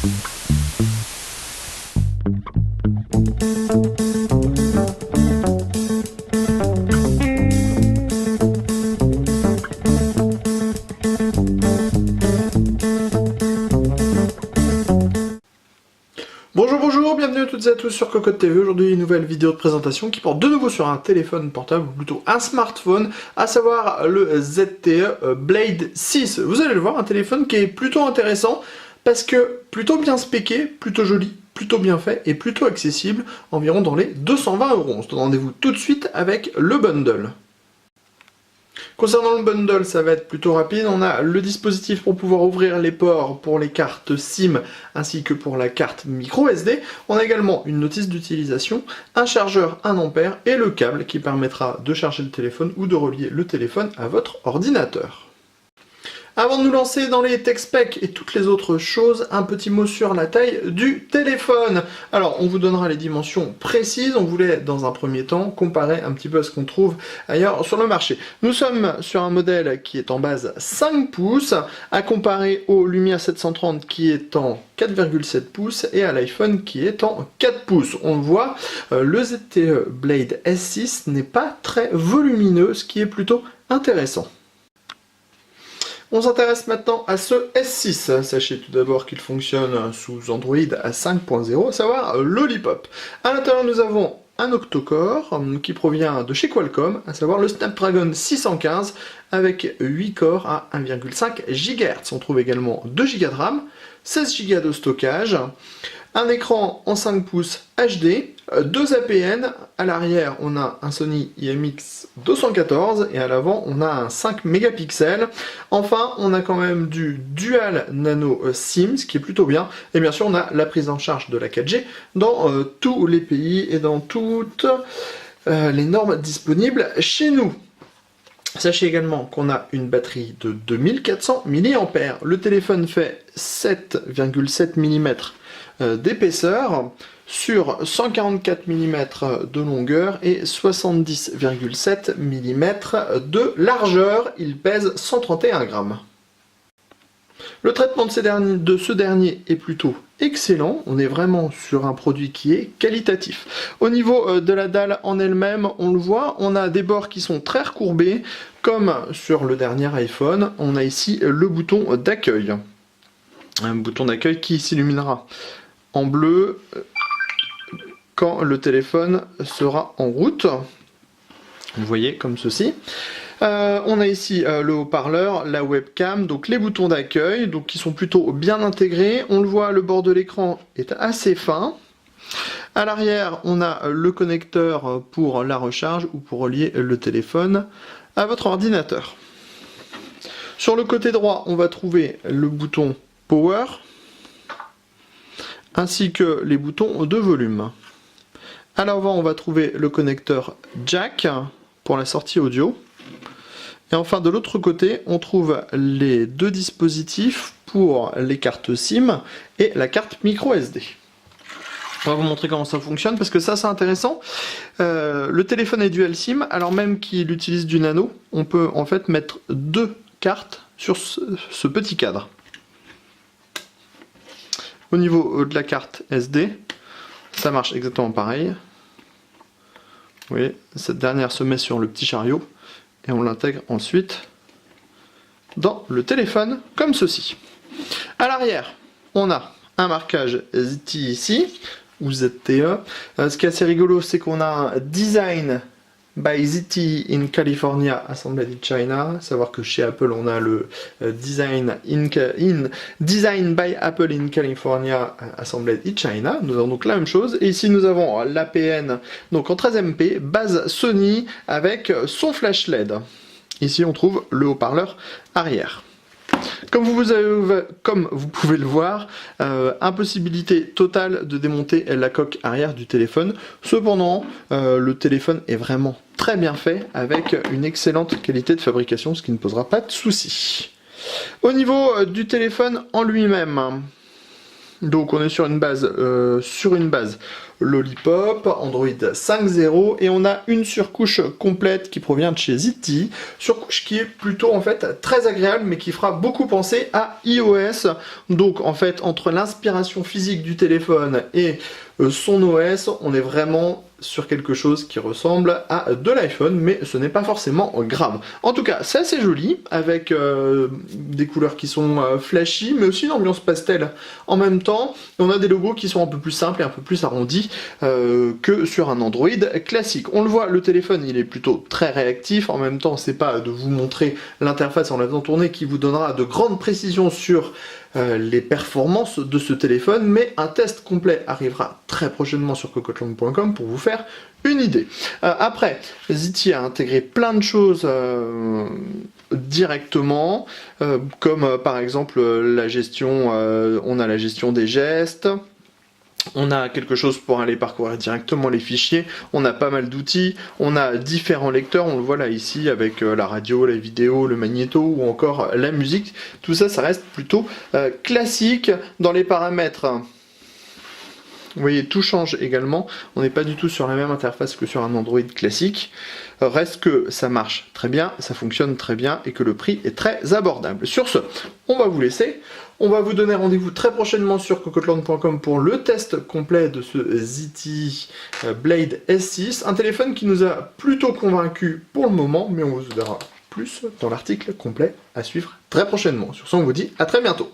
Bonjour, bienvenue à toutes et à tous sur Cocotte TV. Aujourd'hui, une nouvelle vidéo de présentation qui porte de nouveau sur un téléphone portable, ou plutôt un smartphone, à savoir le ZTE Blade 6. Vous allez le voir, un téléphone qui est plutôt intéressant parce que plutôt bien spéqué, plutôt joli, plutôt bien fait et plutôt accessible, environ dans les 220 €. On se donne rendez-vous tout de suite avec le bundle. Concernant le bundle, ça va être plutôt rapide. On a le dispositif pour pouvoir ouvrir les ports pour les cartes SIM ainsi que pour la carte micro SD. On a également une notice d'utilisation, un chargeur 1 ampère et le câble qui permettra de charger le téléphone ou de relier le téléphone à votre ordinateur. Avant de nous lancer dans les tech specs et toutes les autres choses, un petit mot sur la taille du téléphone. Alors, on vous donnera les dimensions précises. On voulait, dans un premier temps, comparer un petit peu à ce qu'on trouve ailleurs sur le marché. Nous sommes sur un modèle qui est en base 5 pouces, à comparer au Lumia 730 qui est en 4,7 pouces et à l'iPhone qui est en 4 pouces. On le voit, le ZTE Blade S6 n'est pas très volumineux, ce qui est plutôt intéressant. On s'intéresse maintenant à ce S6. Sachez tout d'abord qu'il fonctionne sous Android à 5.0, à savoir Lollipop. À l'intérieur, nous avons un octocore qui provient de chez Qualcomm, à savoir le Snapdragon 615 avec 8 corps à 1,5 GHz. On trouve également 2 Go de RAM, 16 Go de stockage, un écran en 5 pouces HD, 2 APN, à l'arrière on a un Sony IMX214 et à l'avant on a un 5 mégapixels. Enfin on a quand même du Dual Nano SIM, ce qui est plutôt bien, et bien sûr on a la prise en charge de la 4G dans tous les pays et dans toutes les normes disponibles chez nous. Sachez également qu'on a une batterie de 2400 mAh. Le téléphone fait 7,7 mm d'épaisseur sur 144 mm de longueur et 70,7 mm de largeur. Il pèse 131 grammes. Le traitement de ce dernier est plutôt excellent, on est vraiment sur un produit qui est qualitatif. Au niveau de la dalle en elle-même, on le voit, on a des bords qui sont très recourbés, comme sur le dernier iPhone. On a ici le bouton d'accueil. Un bouton d'accueil qui s'illuminera en bleu quand le téléphone sera en route. Vous voyez, comme ceci. On a ici le haut-parleur, la webcam, donc les boutons d'accueil, donc qui sont plutôt bien intégrés. On le voit, le bord de l'écran est assez fin. À l'arrière, on a le connecteur pour la recharge ou pour relier le téléphone à votre ordinateur. Sur le côté droit, on va trouver le bouton Power, ainsi que les boutons de volume. À l'avant, on va trouver le connecteur jack pour la sortie audio. Et enfin, de l'autre côté, on trouve les deux dispositifs pour les cartes SIM et la carte micro SD. On va vous montrer comment ça fonctionne, parce que ça, c'est intéressant. Le téléphone est dual SIM, alors même qu'il utilise du nano, on peut en fait mettre deux cartes sur ce petit cadre. Au niveau de la carte SD, ça marche exactement pareil. Vous voyez, cette dernière se met sur le petit chariot et on l'intègre ensuite dans le téléphone comme ceci. À l'arrière, on a un marquage ZTE ici, ou ZTE. Ce qui est assez rigolo, c'est qu'on a un Design by ZTE in California, Assembled in China. Savoir que chez Apple, on a le Design by Apple in California, Assembled in China. Nous avons donc la même chose. Et ici, nous avons l'APN, donc en 13MP, base Sony, avec son flash LED. Ici, on trouve le haut-parleur arrière. Comme vous pouvez le voir, impossibilité totale de démonter la coque arrière du téléphone. Cependant, le téléphone est vraiment très bien fait, avec une excellente qualité de fabrication, ce qui ne posera pas de soucis. Au niveau du téléphone en lui-même, Donc on est sur une base Lollipop, Android 5.0 et on a une surcouche complète qui provient de chez ZTE, surcouche qui est plutôt en fait très agréable mais qui fera beaucoup penser à iOS. Donc en fait entre l'inspiration physique du téléphone et son OS, on est vraiment sur quelque chose qui ressemble à de l'iPhone, mais ce n'est pas forcément grave. En tout cas, c'est assez joli, avec des couleurs qui sont flashy, mais aussi une ambiance pastel en même temps. On a des logos qui sont un peu plus simples et un peu plus arrondis que sur un Android classique. On le voit, le téléphone, il est plutôt très réactif. En même temps, c'est pas de vous montrer l'interface en la faisant tourner qui vous donnera de grandes précisions sur les performances de ce téléphone, mais un test complet arrivera très prochainement sur cocotlong.com pour vous faire une idée. Après, ZTE a intégré plein de choses directement, comme par exemple la gestion, on a la gestion des gestes. On a quelque chose pour aller parcourir directement les fichiers, on a pas mal d'outils, on a différents lecteurs, on le voit là ici avec la radio, la vidéo, le magnéto ou encore la musique. Tout ça, ça reste plutôt classique dans les paramètres. Vous voyez, tout change également, on n'est pas du tout sur la même interface que sur un Android classique. Reste que ça marche très bien, ça fonctionne très bien et que le prix est très abordable. Sur ce, on va vous laisser. On va vous donner rendez-vous très prochainement sur cocotlong.com pour le test complet de ce ZTE Blade S6. Un téléphone qui nous a plutôt convaincus pour le moment, mais on vous verra plus dans l'article complet à suivre très prochainement. Sur ce, on vous dit à très bientôt.